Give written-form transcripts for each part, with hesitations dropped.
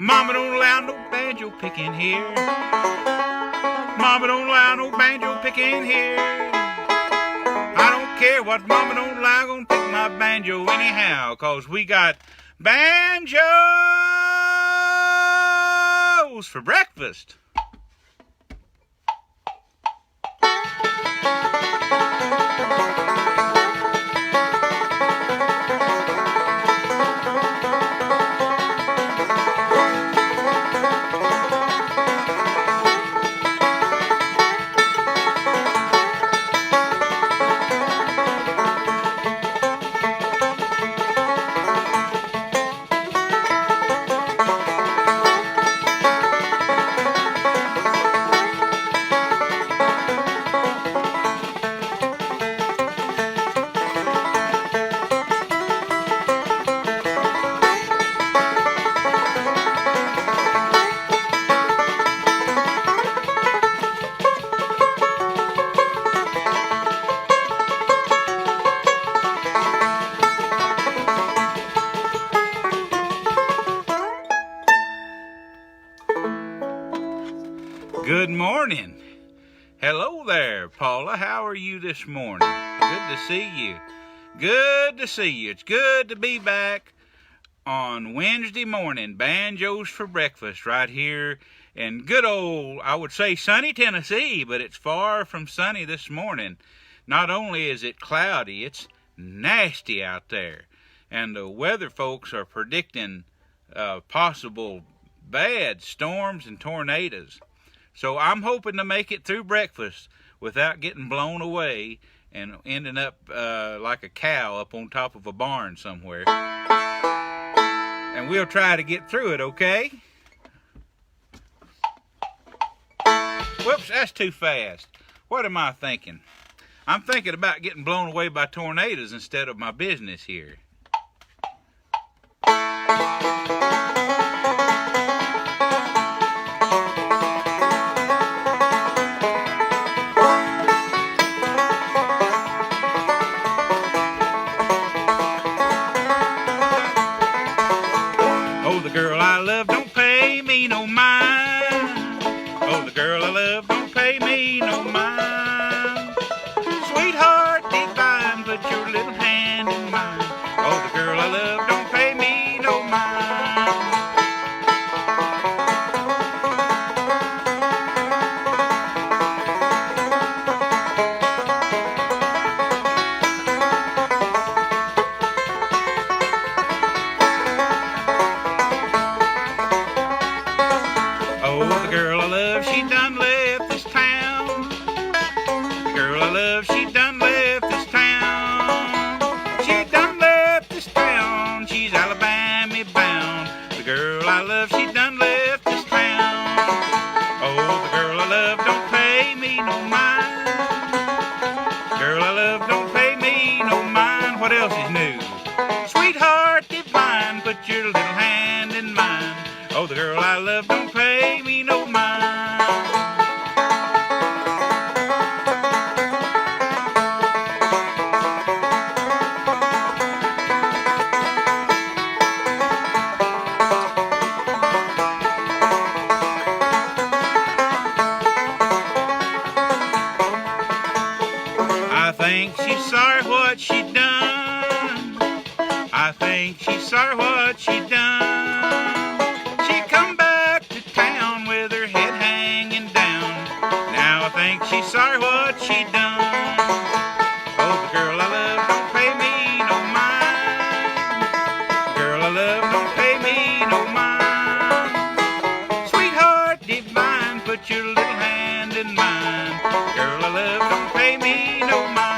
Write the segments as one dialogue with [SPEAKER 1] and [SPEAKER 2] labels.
[SPEAKER 1] Mama don't allow no banjo picking here. Mama don't allow no banjo picking here. I don't care what mama don't allow, gonna pick my banjo anyhow, 'cause we got banjos for breakfast. Good morning. Hello there, Paula. How are you this morning? Good to see you. Good to see you. It's good to be back on Wednesday morning. Banjos for breakfast right here in good old, I would say sunny Tennessee, but it's far from sunny this morning. Not only is it cloudy, it's nasty out there. And the weather folks are predicting possible bad storms and tornadoes. So I'm hoping to make it through breakfast without getting blown away and ending up like a cow up on top of a barn somewhere. And we'll try to get through it, okay? Whoops, that's too fast. What am I thinking? I'm thinking about getting blown away by tornadoes instead of my business here. Oh, the girl I love don't pay me no mind. I think she's sorry what she done. I think she's sorry what she done. She's sorry what she done. Oh, the girl I love don't pay me no mind. The girl I love don't pay me no mind. Sweetheart divine, put your little hand in mine. The girl I love don't pay me no mind.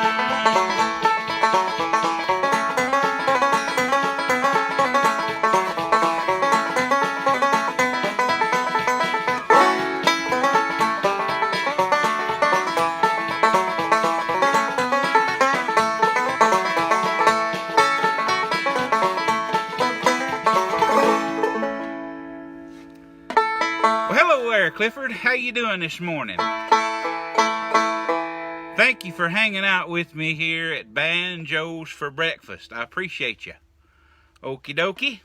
[SPEAKER 1] Clifford, how you doing this morning? Thank you for hanging out with me here at Banjos for Breakfast. I appreciate you. Okie dokie.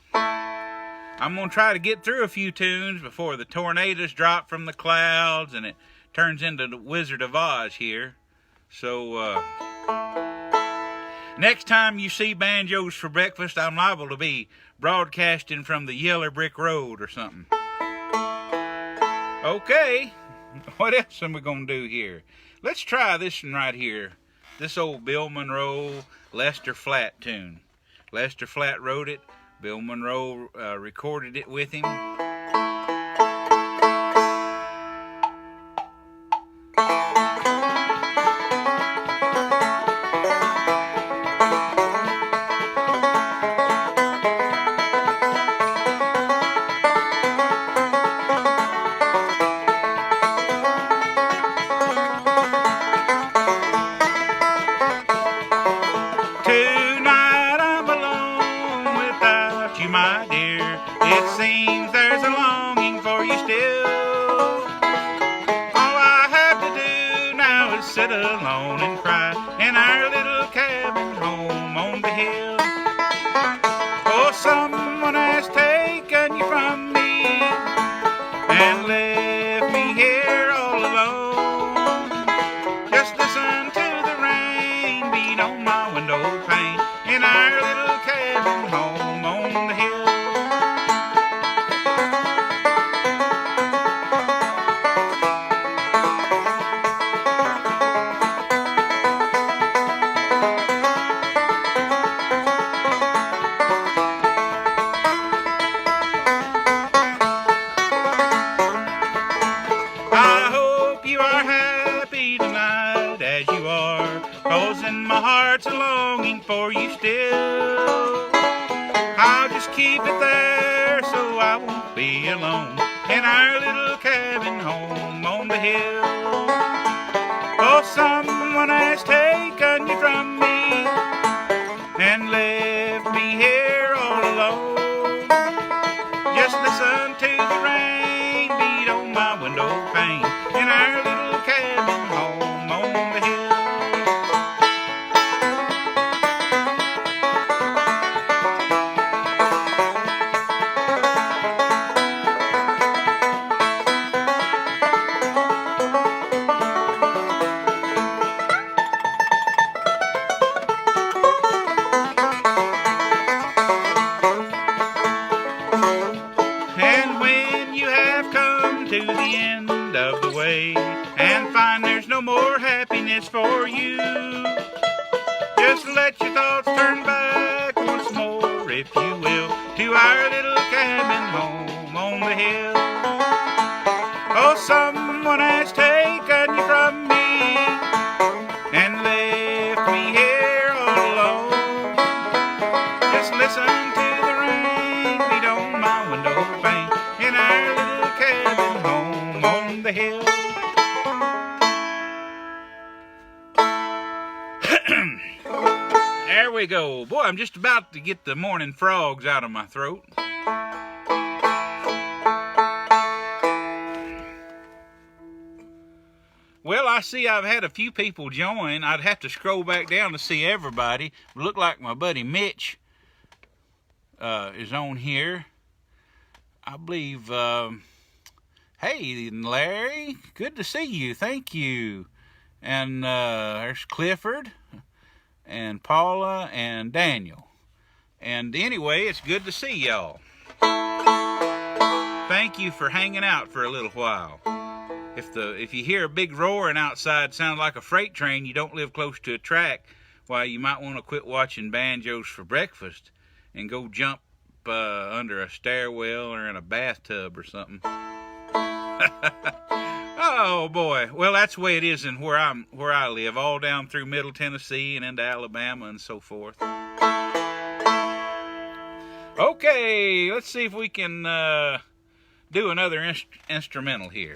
[SPEAKER 1] I'm going to try to get through a few tunes before the tornadoes drop from the clouds and it turns into the Wizard of Oz here. So, next time you see Banjos for Breakfast, I'm liable to be broadcasting from the Yeller Brick Road or something. Okay, what else am we going to do here? Let's try this one right here. This old Bill Monroe Lester Flatt tune. Lester Flatt wrote it. Bill Monroe recorded it with him. My dear, it seems there's a longing for you still. All I have to do now is sit alone and cry in our little cabin home on the hill. Oh, someone has taken you from me and left me here all alone. Just listen to the rain beat on my window pane in our little cabin home on the hill. I hope you are happy tonight as you are, 'cause in my heart's a longing for you still. I'll just keep it there so I won't be alone in our little cabin home on the hill. Oh, someone has taken you from me and left me here all alone. Just listen to the rain beat on my window pane in our little cabin home on the hill. And when you have come to the end of the way and find there's no more happiness for you, just let your thoughts turn back once more, if you will, to our little cabin home on the hill. Oh, someone has taken you from me and left me here all alone. Just listen to the rain beat on my window pane in our little cabin home on the hill. There we go. Boy, I'm just about to get the morning frogs out of my throat. Well, I see I've had a few people join. I'd have to scroll back down to see everybody. It looked like my buddy Mitch is on here. I believe, hey, Larry, good to see you. Thank you. And there's Clifford and Paula and Daniel. And anyway, it's good to see y'all. Thank you for hanging out for a little while. If you hear a big roaring outside, sound like a freight train, you don't live close to a track, why, you might want to quit watching Banjos for Breakfast and go jump under a stairwell or in a bathtub or something. Oh boy, well, that's the way it is in where I live, all down through Middle Tennessee and into Alabama and so forth. Okay, let's see if we can do another instrumental here.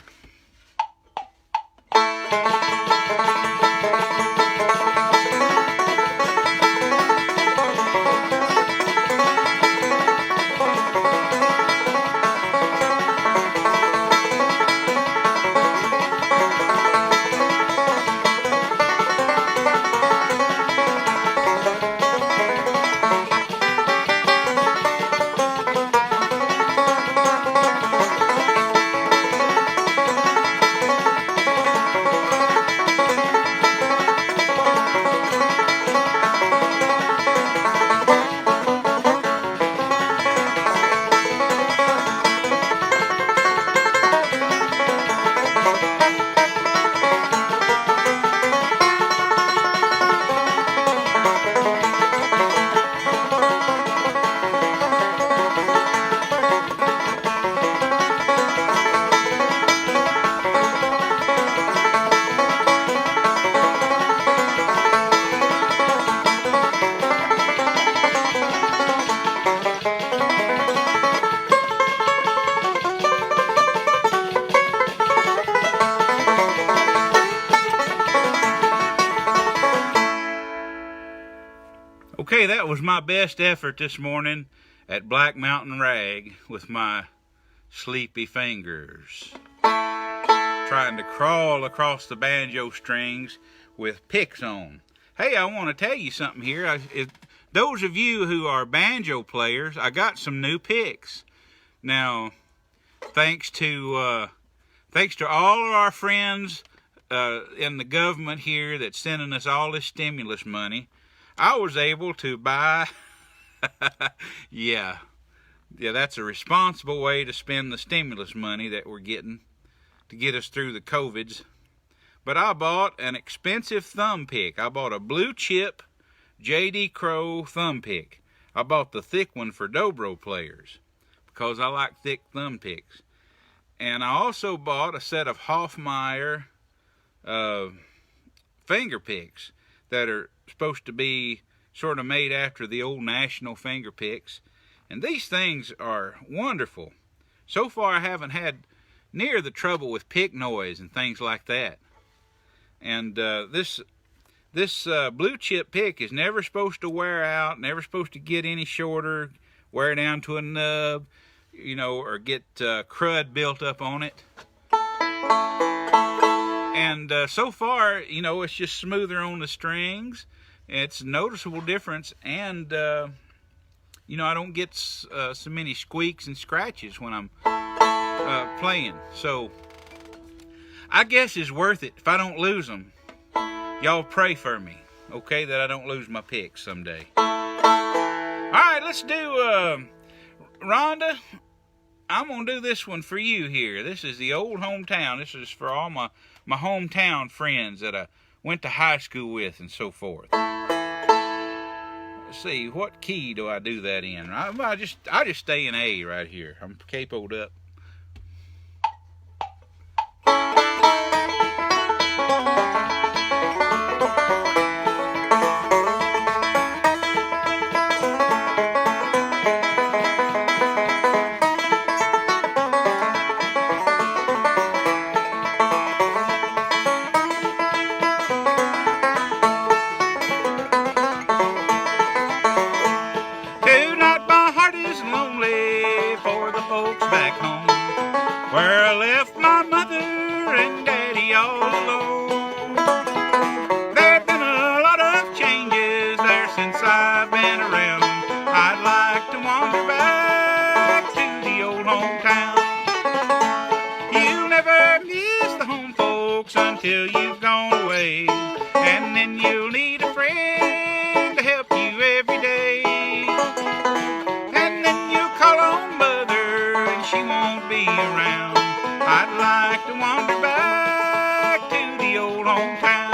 [SPEAKER 1] Okay, that was my best effort this morning at Black Mountain Rag with my sleepy fingers, trying to crawl across the banjo strings with picks on. Hey, I want to tell you something here. Those of you who are banjo players, I got some new picks. Now, thanks to all of our friends in the government here that's sending us all this stimulus money, I was able to buy, yeah, that's a responsible way to spend the stimulus money that we're getting to get us through the COVIDs. But I bought an expensive thumb pick. I bought a blue chip J.D. Crow thumb pick. I bought the thick one for dobro players because I like thick thumb picks. And I also bought a set of Hoffmeyer finger picks that are supposed to be sort of made after the old National finger picks. And these things are wonderful. So far I haven't had near the trouble with pick noise and things like that. And this blue chip pick is never supposed to wear out, never supposed to get any shorter, wear down to a nub, you know, or get crud built up on it. And so far, you know, it's just smoother on the strings. It's a noticeable difference, and you know, I don't get so many squeaks and scratches when I'm playing. So I guess it's worth it if I don't lose them. Y'all pray for me, okay, that I don't lose my picks someday. All right, let's do Rhonda. I'm gonna do this one for you here. This is the old hometown. This is for all my hometown friends that I went to high school with and so forth. Let's see, what key do I do that in? I just stay in A right here. I'm capoed up. Back home, where I left my mother and daddy all alone. There've been a lot of changes there since I've been around. I'd like to wander back to the old hometown. You'll never miss the home folks until you've gone away, and then you'll need a friend to help you every day. And then you'll call on mother, she won't be around. I'd like to wander back to the old hometown.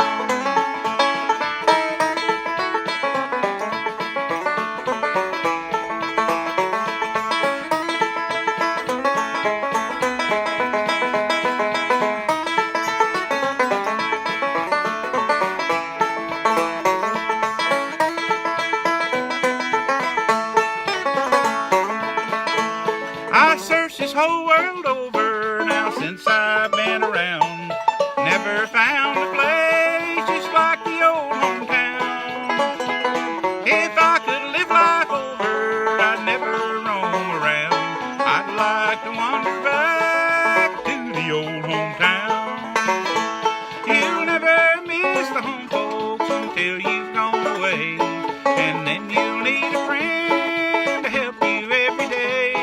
[SPEAKER 1] I searched this whole world over now since I've been around. Never found a place just like the old hometown. If I could live life over, I'd never roam around. I'd like to wander back to the old hometown. You'll never miss the home folks until you've gone away, and then you'll need a friend to help you every day.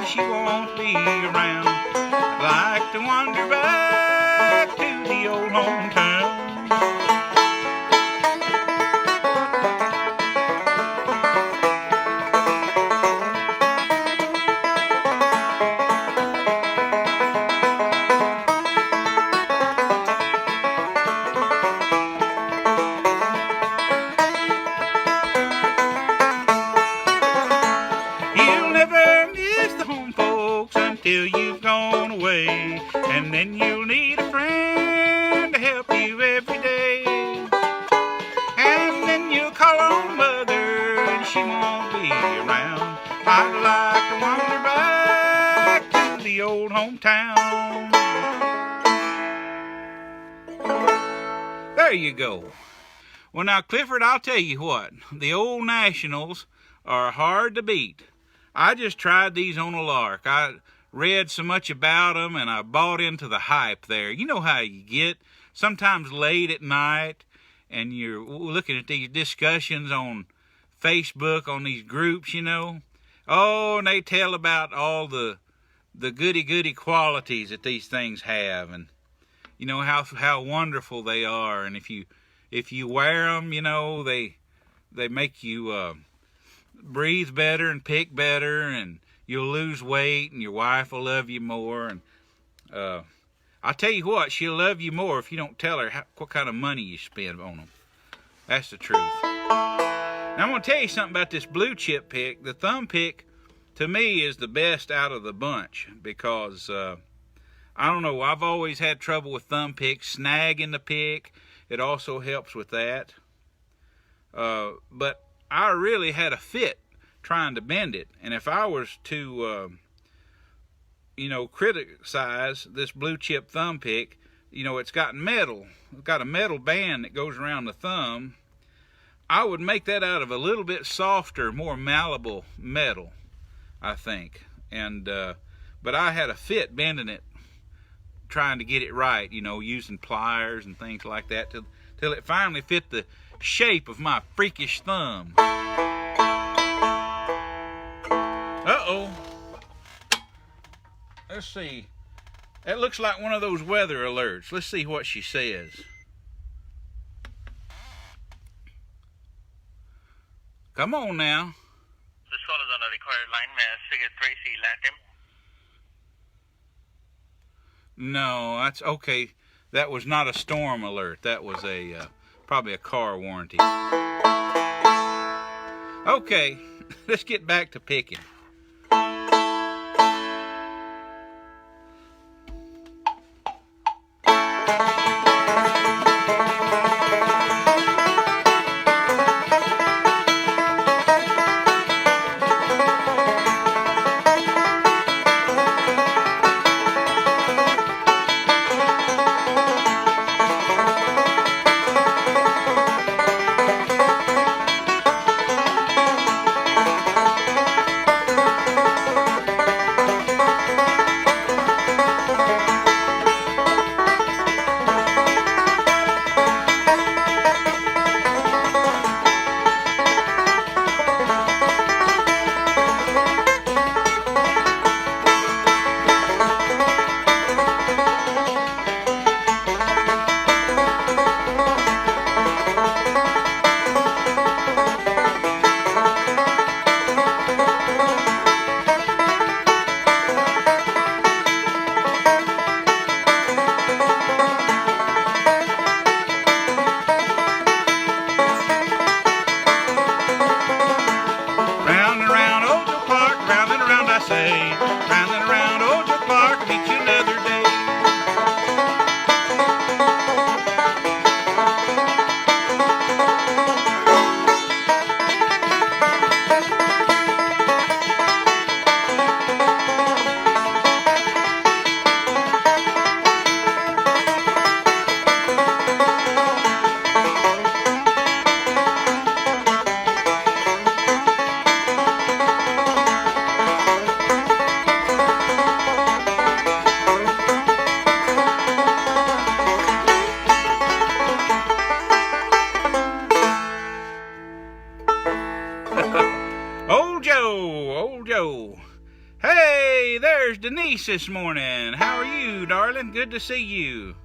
[SPEAKER 1] She won't be around. I'd like to wander back to the old hometown. Till you've gone away, and then you'll need a friend to help you every day. And then you'll call on mother, and she won't be around. I'd like to wander back to the old hometown. There you go. Well, now, Clifford, I'll tell you what. The Old Nationals are hard to beat. I just tried these on a lark. I read so much about them, and I bought into the hype there. You know how you get sometimes late at night, and you're looking at these discussions on Facebook, on these groups, you know. Oh, and they tell about all the goody-goody qualities that these things have, and you know how wonderful they are. And if you wear them, you know, they make you breathe better and pick better, and you'll lose weight, and your wife will love you more. And I'll tell you what, she'll love you more if you don't tell her what kind of money you spend on them. That's the truth. Now, I'm going to tell you something about this blue chip pick. The thumb pick, to me, is the best out of the bunch because, I don't know, I've always had trouble with thumb picks, snagging the pick. It also helps with that. But I really had a fit trying to bend it. And if I was to, you know, criticize this blue chip thumb pick, you know, it's got metal. It's got a metal band that goes around the thumb. I would make that out of a little bit softer, more malleable metal, I think. And but I had a fit bending it, trying to get it right, you know, using pliers and things like that till it finally fit the shape of my freakish thumb. Uh-oh. Let's see. That looks like one of those weather alerts. Let's see what she says. Come on now.
[SPEAKER 2] This call is on a recorded line. May I speak at Tracy Latham?
[SPEAKER 1] No, that's okay. That was not a storm alert. That was a probably a car warranty. Okay, let's get back to picking. Old Joe. Hey, there's Denise this morning. How are you, darling? Good to see you.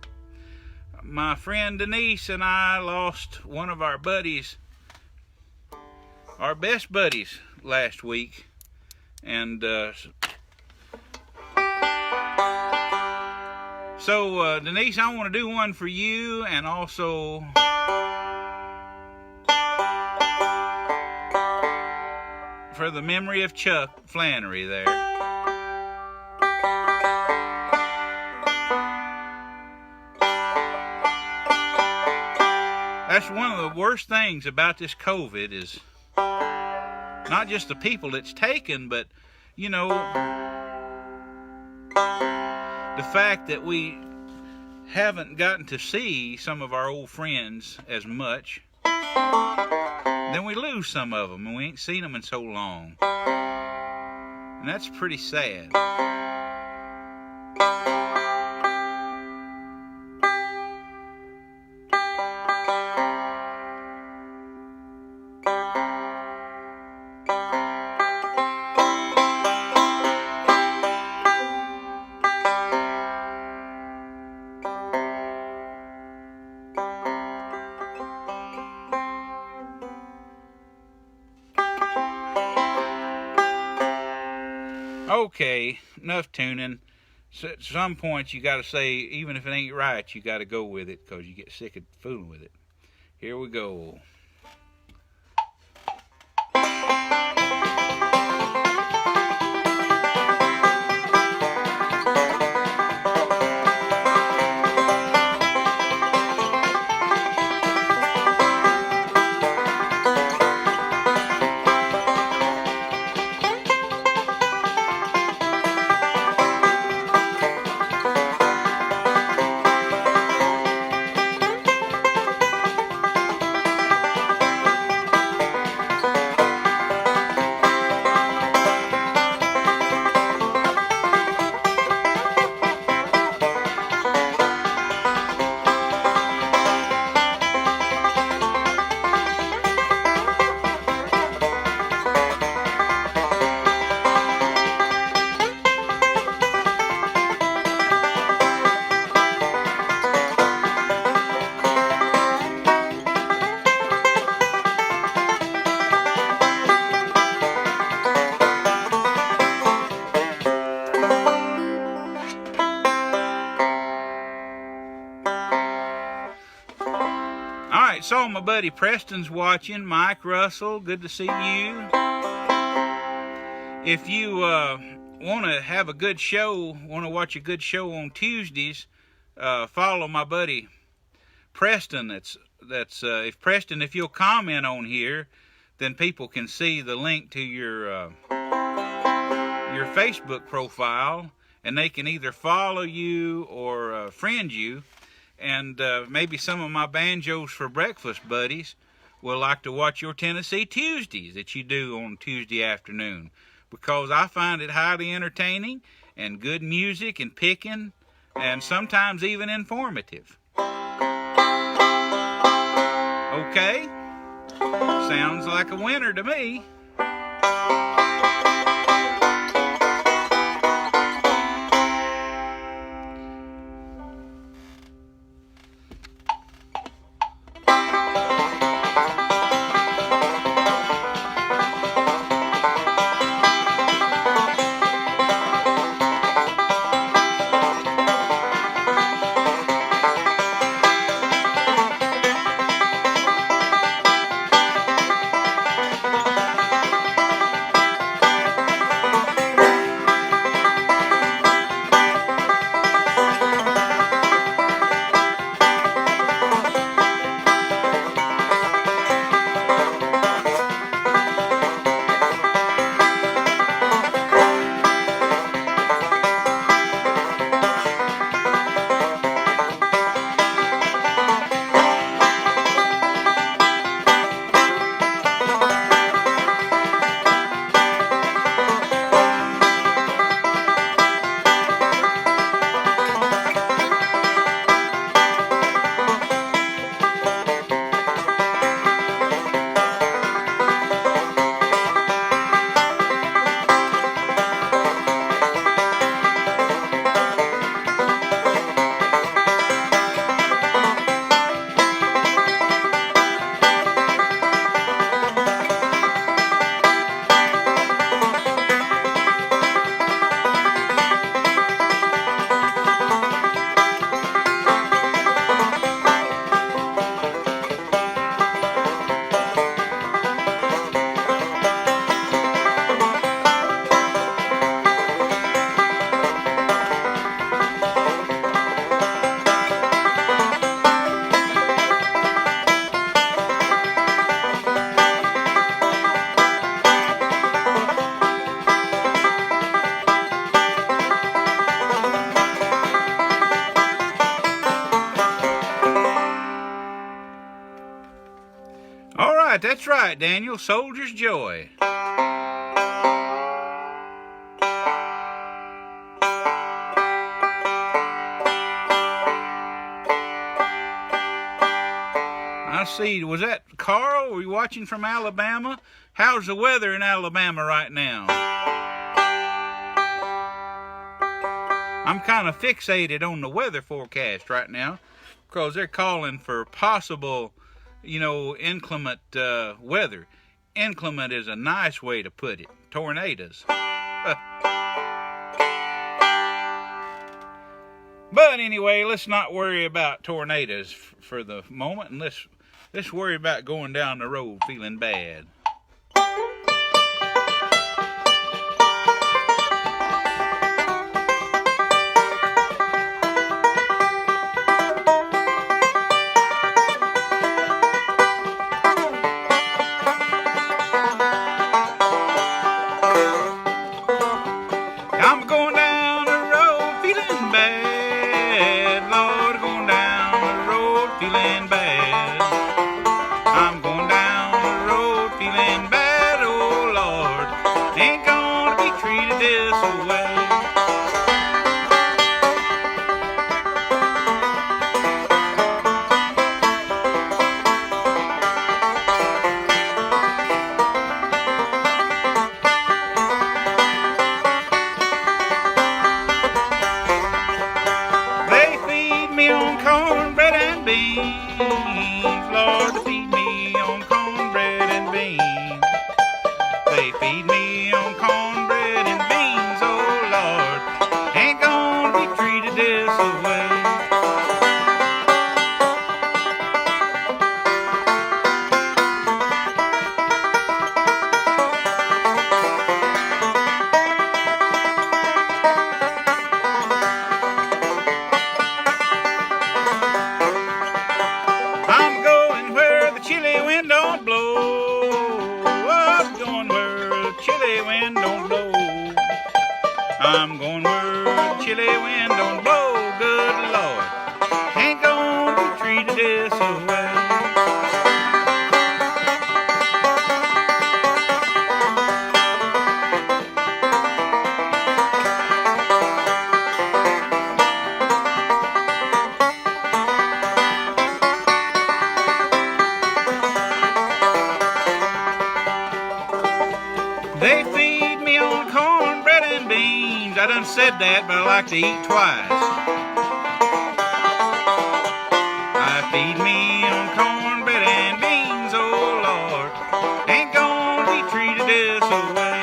[SPEAKER 1] My friend Denise and I lost one of our buddies, our best buddies, last week. And so, Denise, I want to do one for you, and also for the memory of Chuck Flannery there. That's one of the worst things about this COVID is not just the people it's taken, but, you know, the fact that we haven't gotten to see some of our old friends as much. Then we lose some of them, and we ain't seen them in so long. And that's pretty sad. Okay, enough tuning. So at some points you got to say, even if it ain't right, you got to go with it because you get sick of fooling with it. Here we go. Alright, so my buddy Preston's watching. Mike Russell, good to see you. If you want to have a good show, want to watch a good show on Tuesdays, follow my buddy Preston. If Preston, if you'll comment on here, then people can see the link to your Facebook profile, and they can either follow you or friend you. And maybe some of my Banjos for Breakfast buddies will like to watch your Tennessee Tuesdays that you do on Tuesday afternoon, because I find it highly entertaining and good music and picking, and sometimes even informative. Okay? Sounds like a winner to me. That's right, Daniel. Soldier's joy. I see. Was that Carl? Were you watching from Alabama? How's the weather in Alabama right now? I'm kind of fixated on the weather forecast right now because they're calling for possible, inclement weather. Inclement is a nice way to put it. Tornadoes. But anyway, let's not worry about tornadoes for the moment, and let's worry about going down the road feeling bad. I'm going down the road feeling bad, Lord, going down the road feeling bad. I'm going down the road feeling bad, oh Lord, ain't gonna be treated this way. Cornbread and beans, Lord, they feed me on cornbread and beans. They feed me on cornbread and beans, oh Lord, ain't gonna be treated this way. I'm going where the chilly wind don't blow. I'm going where the chilly wind don't blow. I'm going where the chilly wind don't blow. Good Lord, ain't gonna be treated this way. They feed me on cornbread and beans. I done said that, but I like to eat twice. I feed me on cornbread and beans, oh Lord, ain't gonna be treated this way.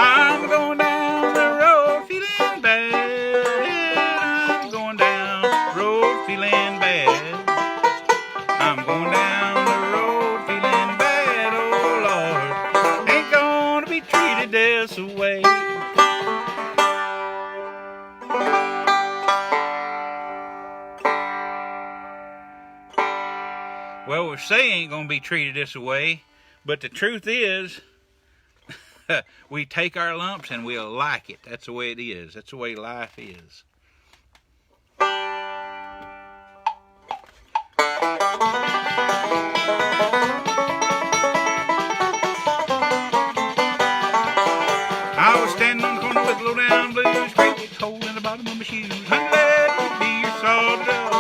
[SPEAKER 1] I'm going down the road feeling bad. I'm going down the road feeling bad. I'm going down the road feeling bad, oh Lord, ain't gonna be treated this way. Well, we say ain't gonna be treated this way, but the truth is, we take our lumps and we'll like it. That's the way it is. That's the way life is. I was standing on the corner with low down blues, great big hole in the bottom of my shoes. Honey, let me be your salted dog.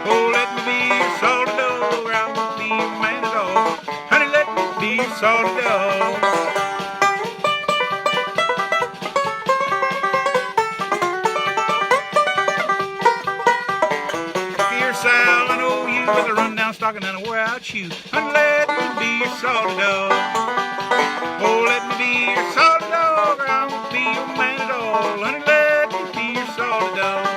[SPEAKER 1] Oh, let me be your salted dog, or I won't be your man at all. Honey, let me be your salted dog. Sal, I know you with a run-down stocking and a wore-out shoe. Honey, let me be your salted dog. Oh, let me be your salted dog, or I won't be your man at all. Honey, let me be your salted dog.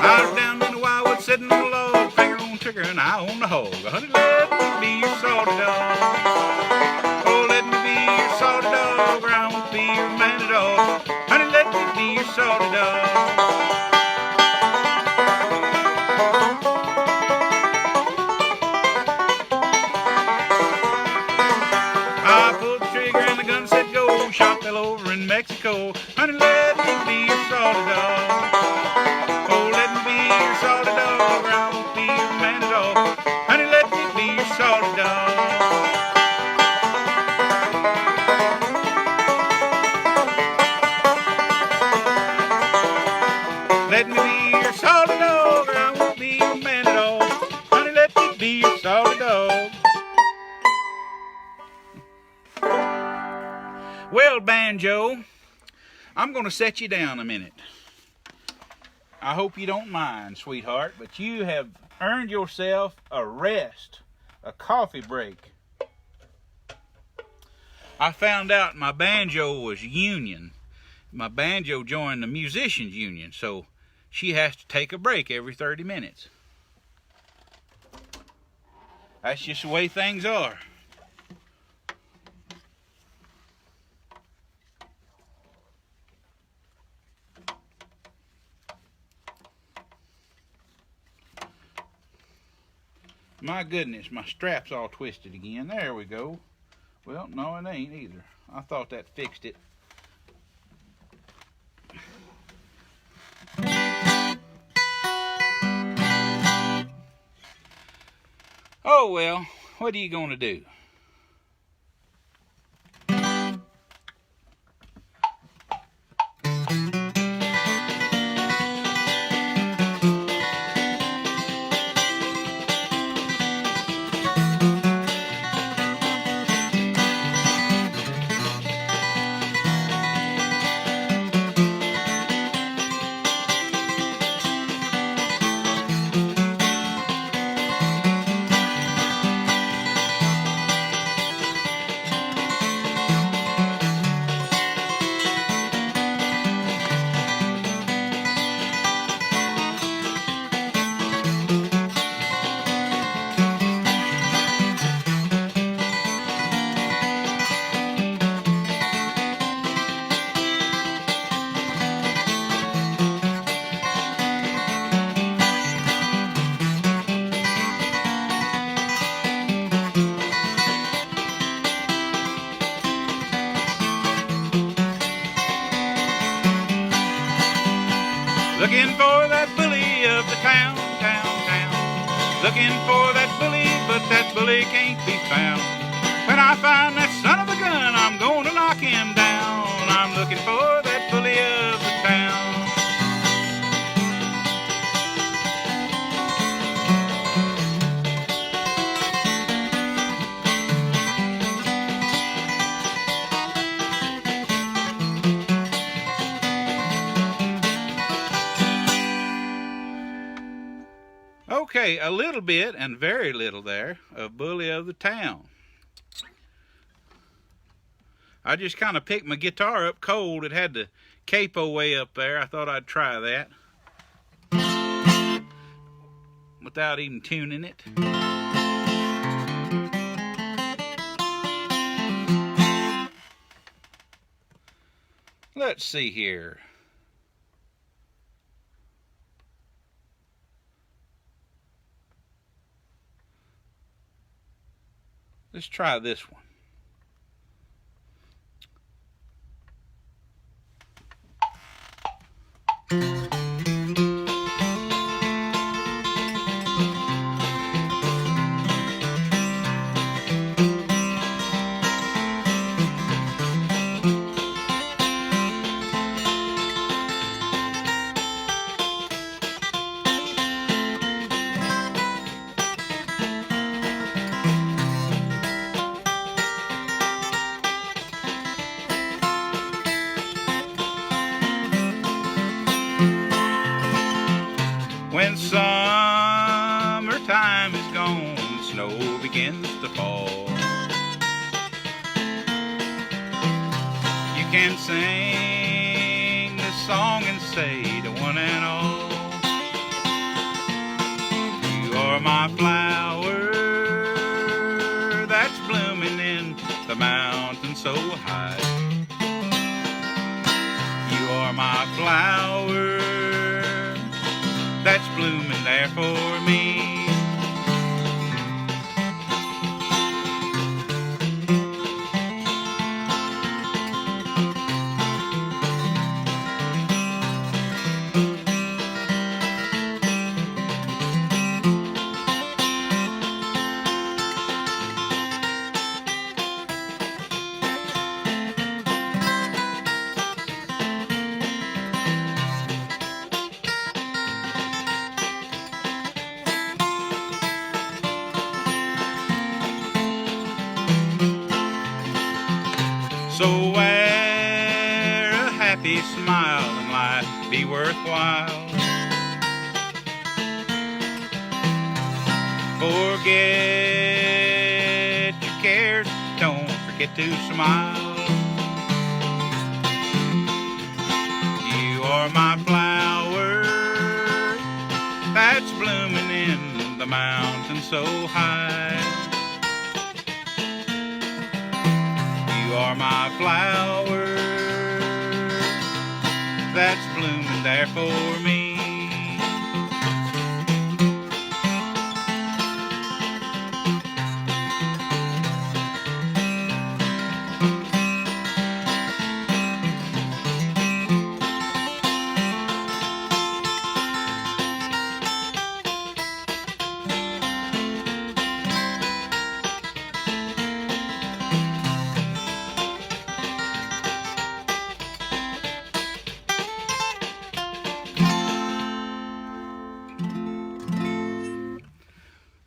[SPEAKER 1] I was down in the wildwood sitting on a log, finger on the trigger and eye on the hog. Honey, let me be your salted dog. Oh, let me be your salted dog, or I won't be your man at all. me be your salty dog. I pulled the trigger and the gun said go. Shot fell over in Mexico. Honey, let me be your salty dog. Oh, let me be your salty dog, or I won't be your man at all. Honey, let me be your salty dog. Let me be your salty dog, or I won't be your man at all. Honey, let me be your salty dog. Well, Banjo, I'm going to set you down a minute. I hope you don't mind, sweetheart, but you have earned yourself a rest, a coffee break. I found out my banjo was union. My banjo joined the musicians union, so she has to take a break every 30 minutes. That's just the way things are. My goodness, my strap's all twisted again. There we go. Well, no, it ain't either. I thought that fixed it. Oh, well, what are you going to do? Looking for that bully of the town. Looking for that bully, but that bully can't be found. When I find that son of a gun, I'm gonna knock him down. I'm looking for that bully of the town. Okay, a little bit and very little there of Bully of the Town. I just kind of picked my guitar up cold. It had the capo way up there. I thought I'd try that without even tuning it. Let's see here. Let's try this one. When summertime is gone, snow begins to fall. You can sing this song and say to one and all, you are my flower that's blooming in the mountain so high. You are my flower that's blooming there for me. So wear a happy smile and life be worthwhile. Forget your cares, don't forget to smile. You are my flower that's blooming in the mountain so high. You are my flower that's blooming there for me.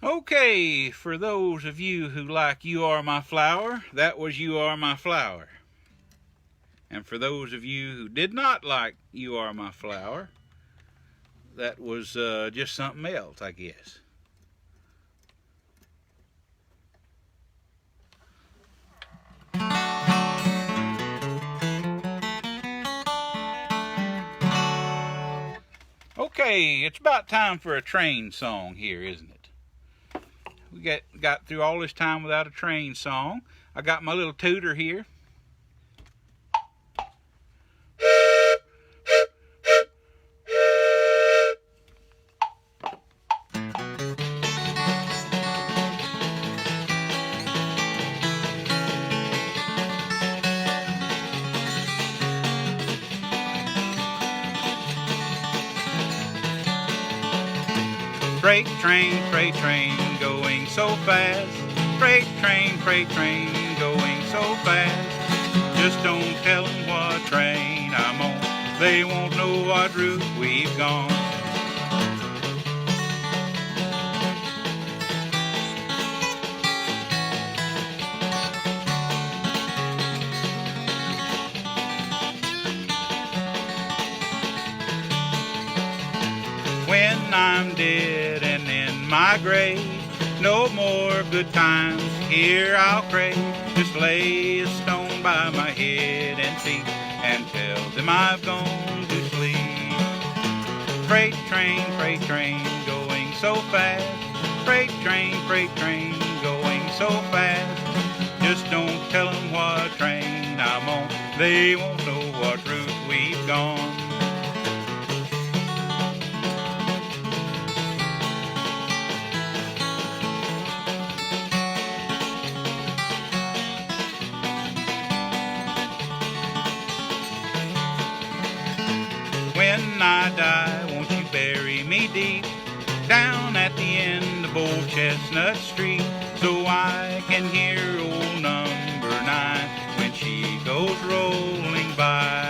[SPEAKER 1] Okay, for those of you who like You Are My Flower, that was You Are My Flower. And for those of you who did not like You Are My Flower, that was just something else, I guess. Okay, it's about time for a train song here, isn't it? We got through all this time without a train song. I got my little tooter here. Freight train, going so fast. Freight train, going so fast. Just don't tell them what train I'm on. They won't know what route we've gone. When I'm dead and in my grave, no more good times here I'll crave. Just lay a stone by my head and feet and tell them I've gone to sleep. Freight train, going so fast. Freight train, going so fast. Just don't tell them what train I'm on. They won't know what route we've gone. When I die, won't you bury me deep down at the end of Old Chestnut Street, so I can hear old number 9 when she goes rolling by.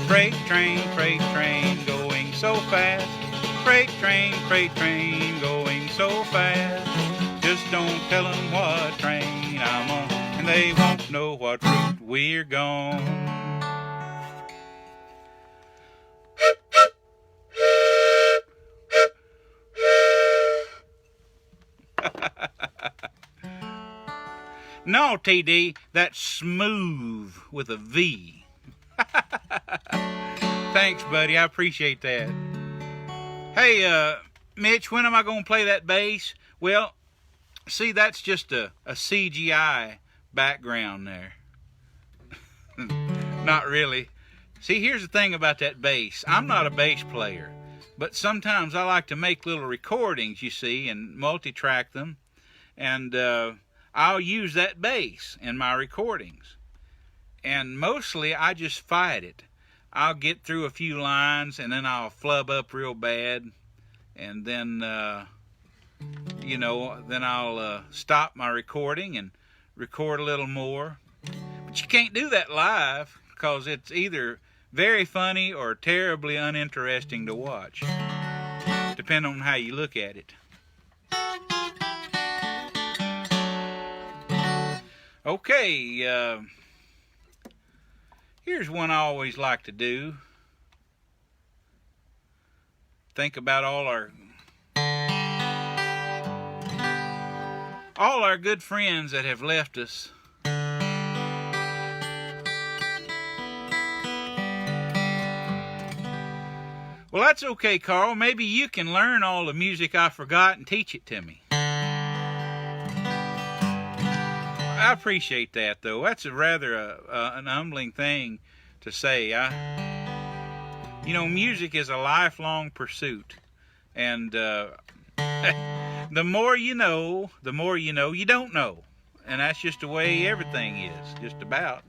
[SPEAKER 1] Freight train, going so fast. Freight train, going so fast. Just don't tell them what train I'm on, and they won't know what route we're gone. No, TD, that's smooth with a V. Thanks, buddy. I appreciate that. Hey, Mitch, when am I going to play that bass? Well, see, that's just a CGI background there. Not really. See, here's the thing about that bass. I'm not a bass player, but sometimes I like to make little recordings, you see, and multi-track them, and I'll use that bass in my recordings. And mostly I just fight it. I'll get through a few lines, and then I'll flub up real bad, and then, then I'll stop my recording and record a little more. But you can't do that live, because it's either very funny or terribly uninteresting to watch, depending on how you look at it. Okay, here's one I always like to do. Think about all our good friends that have left us. Well, that's okay, Carl. Maybe you can learn all the music I forgot and teach it to me. I appreciate that, though. That's a rather an humbling thing to say. Music is a lifelong pursuit, and the more you know, the more you know you don't know, and that's just the way everything is, just about.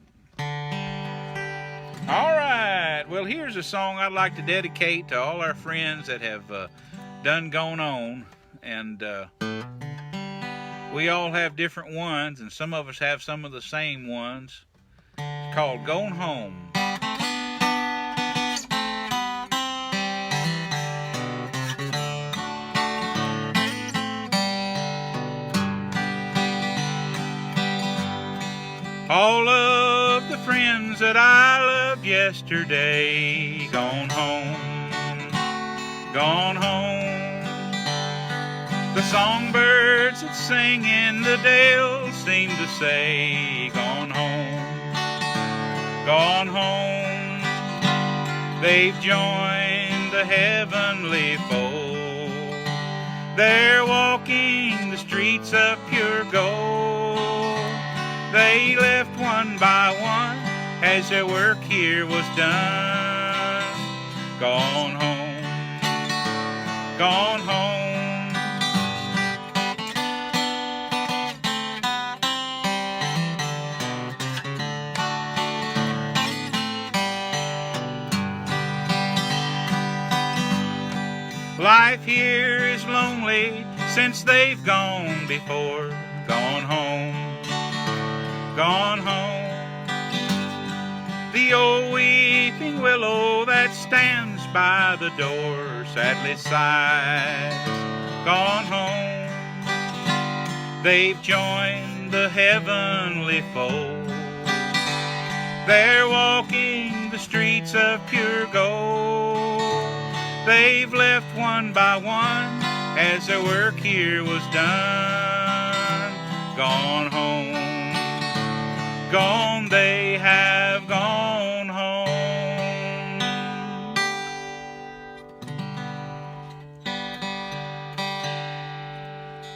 [SPEAKER 1] All right, well, here's a song I'd like to dedicate to all our friends that have done gone on, and we all have different ones, and some of us have some of the same ones. It's called Gone Home. All of the friends that I loved yesterday, gone home, gone home. The songbirds that sing in the dale seem to say, gone home, gone home. They've joined the heavenly fold. They're walking the streets of pure gold. They left one by one as their work here was done. Gone home, gone home. Life here is lonely since they've gone before. Gone home, gone home. The old weeping willow that stands by the door sadly sighs. Gone home. They've joined the heavenly fold. They're walking the streets of pure gold. They've left one by one as their work here was done. Gone home, gone, they have gone home.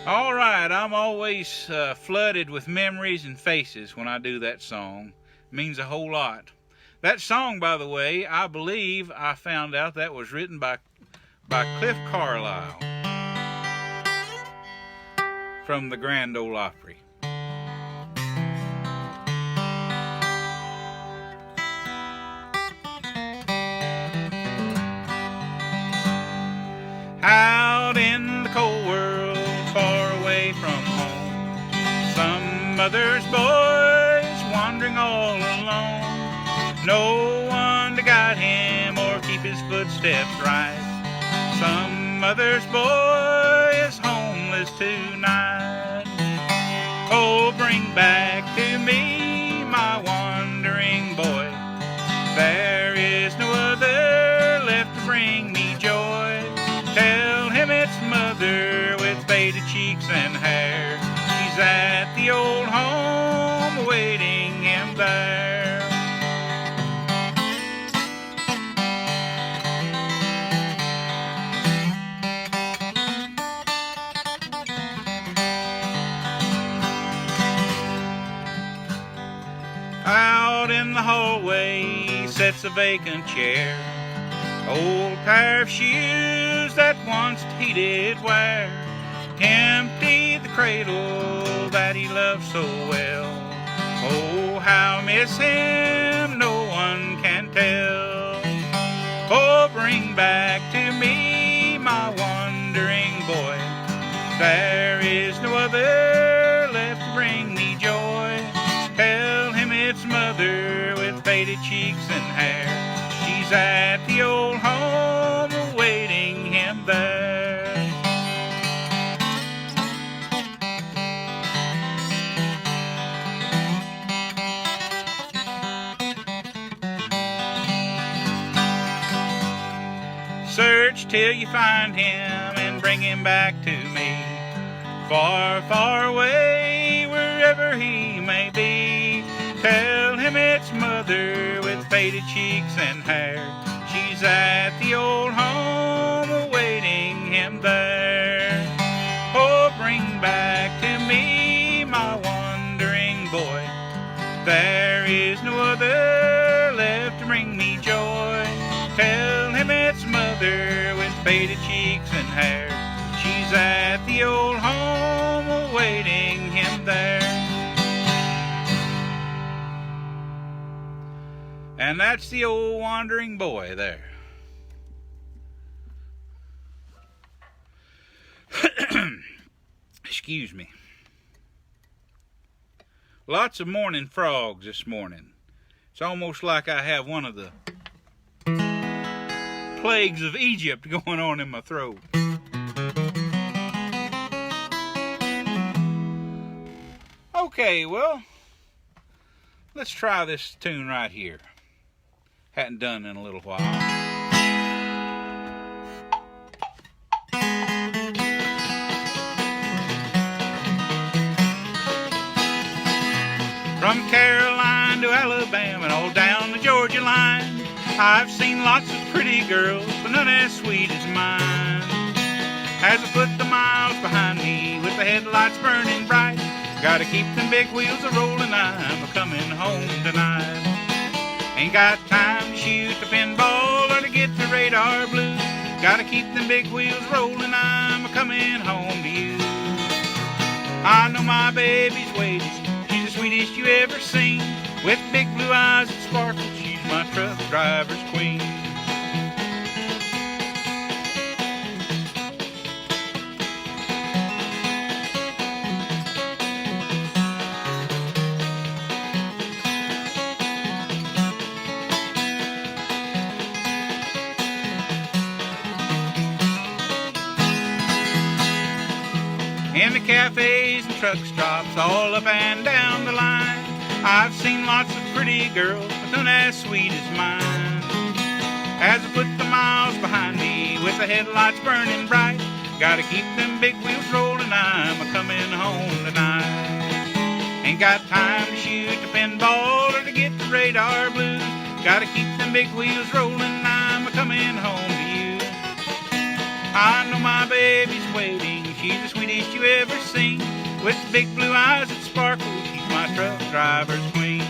[SPEAKER 1] All right, I'm always flooded with memories and faces when I do that song. It means a whole lot. That song, by the way, I believe I found out that was written by Cliff Carlisle from the Grand Ole Opry. Out in the cold world, far away from home, some mother's boy's wandering all alone. No one to guide him or keep his footsteps right. Some mother's boy is homeless tonight. Oh, bring back to me my wandering boy. There is no other left to bring me joy. Tell him it's mother with faded cheeks and hair. She's at the old home awaiting him there. sets a vacant chair. Old pair of shoes that once he did wear, empty the cradle that he loved so well. Oh, how I miss him, no one can tell. Oh, bring back to me my wandering boy. There is no other left to bring me joy. Tell him it's mother with faded cheeks and hair. She's at the old home awaiting him there. Search till you find him and bring him back to me. Far, far away, wherever he may be. Tell him it's mother with faded cheeks and hair. She's at the old home awaiting him there. Oh, bring back to me my wandering boy. There is no other left to bring me joy. Tell him it's mother with faded cheeks and hair. She's at the old home awaiting him there. And that's the old wandering boy there. Excuse me. Lots of morning frogs this morning. It's almost like I have one of the plagues of Egypt going on in my throat. Okay, well, let's try this tune right here. Hadn't done in a little while. From Caroline to Alabama and all down the Georgia line, I've seen lots of pretty girls, but none as sweet as mine. As I put the miles behind me with the headlights burning bright, gotta keep them big wheels a-rolling, I'm a-coming home tonight. Ain't got time to shoot the pinball or to get the radar blue. Gotta keep them big wheels rolling, I'm a-coming home to you. I know my baby's waiting, she's the sweetest you ever seen. With big blue eyes that sparkle, she's my truck driver's queen. In the cafes and truck stops all up and down the line, I've seen lots of pretty girls, but none as sweet as mine. As I put the miles behind me with the headlights burning bright, gotta keep them big wheels rolling, I'm a-coming home tonight. Ain't got time to shoot the pinball or to get the radar blue. Gotta keep them big wheels rolling, I'm a-coming home to you. I know my baby's waiting, she's the sweetest you ever seen. With big blue eyes that sparkle, she's my truck driver's queen.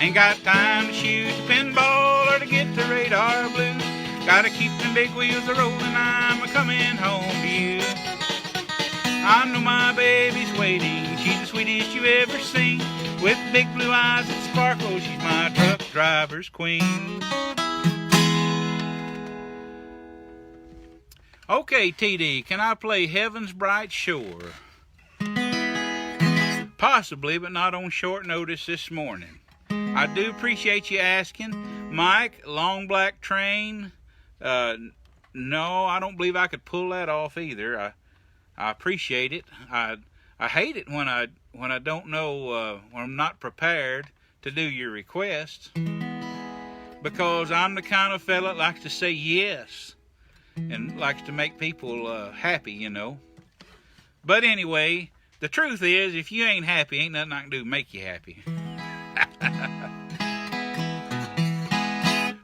[SPEAKER 1] Ain't got time to shoot the pinball or to get the radar blue. Gotta keep them big wheels a-rolling, I'm a-coming home to you. I know my baby's waiting, she's the sweetest you ever seen. With big blue eyes that sparkle, she's my truck driver's queen. Okay, TD, can I play Heaven's Bright Shore? Possibly, but not on short notice this morning. I do appreciate you asking. Mike, Long Black Train. No, I don't believe I could pull that off either. I appreciate it. I hate it when I don't know, when I'm not prepared to do your requests, because I'm the kind of fella that likes to say yes and likes to make people happy, you know. But anyway, the truth is, if you ain't happy, ain't nothing I can do to make you happy.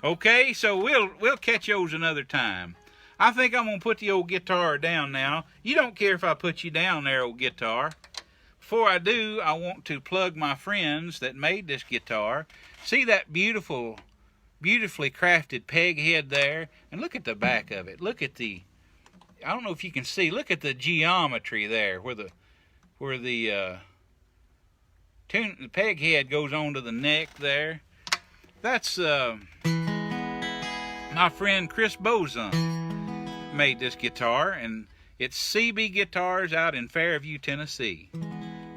[SPEAKER 1] Okay, so we'll catch those another time. I think I'm gonna put the old guitar down now. You don't care if I put you down there, old guitar. Before I do, I want to plug my friends that made this guitar. See that beautifully crafted peg head there? And look at the back of it. Look at the, I don't know if you can see, look at the geometry there where the peg head goes onto the neck there. That's my friend Chris Boson made this guitar, and it's CB Guitars out in Fairview, Tennessee.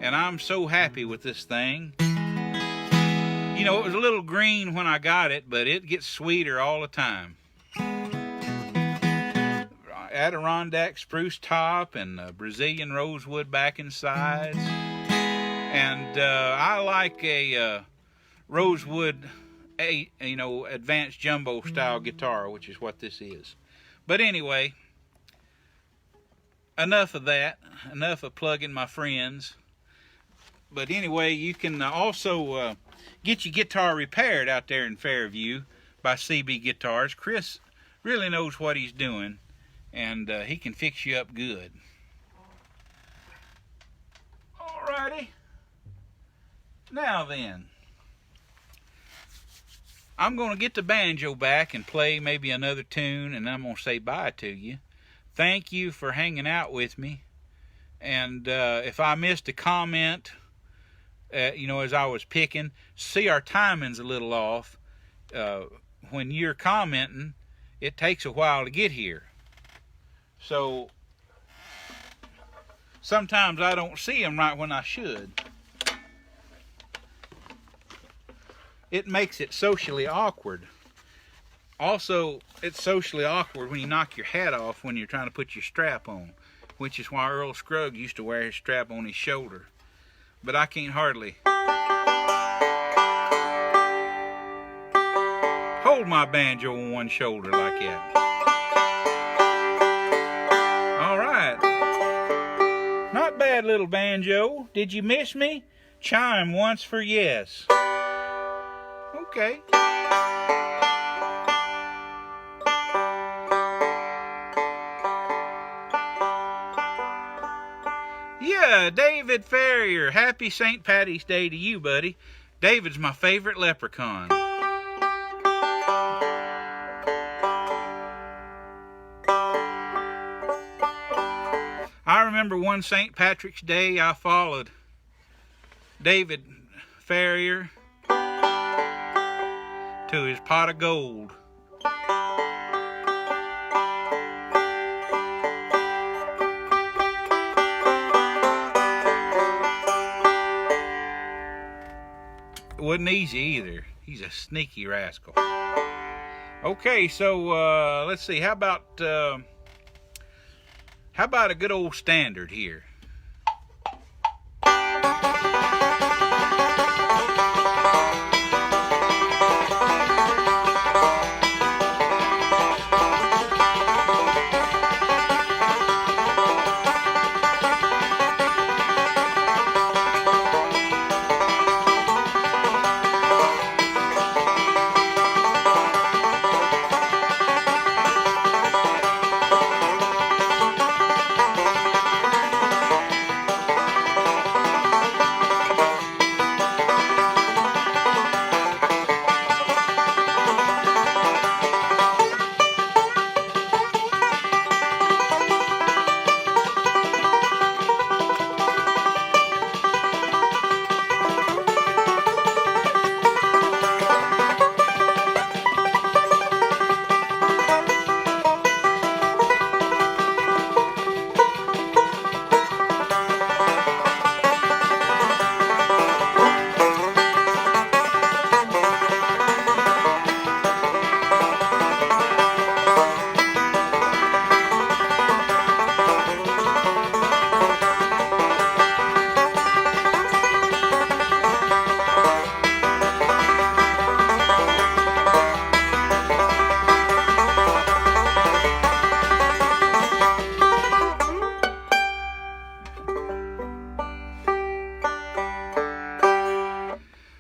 [SPEAKER 1] And I'm so happy with this thing. You know, it was a little green when I got it, but it gets sweeter all the time. Adirondack spruce top and Brazilian rosewood backing sides. And I like a rosewood, advanced jumbo style guitar, which is what this is. But anyway, enough of that. Enough of plugging my friends. But anyway, you can also get your guitar repaired out there in Fairview by CB Guitars. Chris really knows what he's doing, and he can fix you up good. Alrighty. Now then, I'm going to get the banjo back and play maybe another tune, and I'm going to say bye to you. Thank you for hanging out with me. And if I missed a comment, as I was picking, see our timing's a little off. When you're commenting, it takes a while to get here. So sometimes I don't see them right when I should. It makes it socially awkward. Also, it's socially awkward when you knock your hat off when you're trying to put your strap on, which is why Earl Scruggs used to wear his strap on his shoulder. But I can't hardly hold my banjo on one shoulder like that. All right. Not bad, little banjo. Did you miss me? Chime once for yes. Okay. Yeah, David Ferrier. Happy St. Patty's Day to you, buddy. David's my favorite leprechaun. I remember one St. Patrick's Day I followed David Ferrier to his pot of gold. It wasn't easy either. He's a sneaky rascal. Okay, so let's see. How about a good old standard here?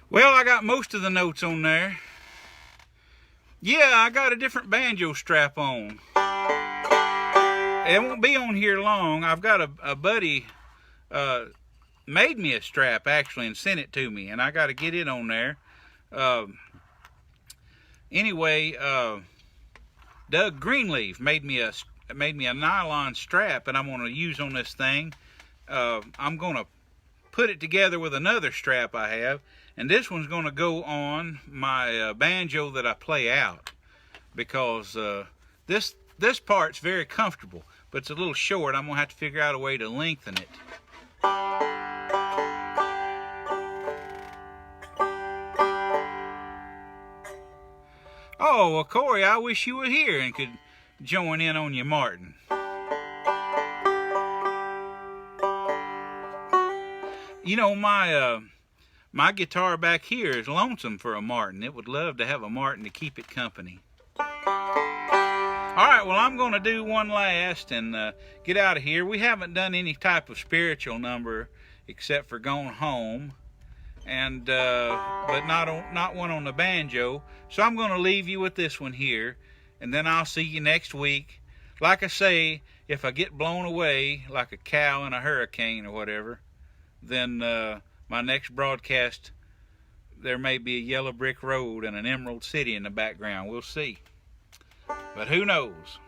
[SPEAKER 1] Well, I got most of the notes on there. Yeah, I got a different banjo strap on. It won't be on here long. I've got a buddy made me a strap actually and sent it to me, and I got to get it on there. Anyway, Doug Greenleaf made me a nylon strap, and I'm going to use on this thing. I'm going to put it together with another strap I have, and this one's going to go on my banjo that I play out, because this part's very comfortable, but it's a little short. I'm going to have to figure out a way to lengthen it. Oh, well, Corey, I wish you were here and could join in on your Martin. You know, my guitar back here is lonesome for a Martin. It would love to have a Martin to keep it company. All right, well, I'm going to do one last and get out of here. We haven't done any type of spiritual number except for Gone Home, and but not one on the banjo. So I'm going to leave you with this one here, and then I'll see you next week. Like I say, if I get blown away like a cow in a hurricane or whatever, then my next broadcast, there may be a yellow brick road and an emerald city in the background. We'll see. But who knows?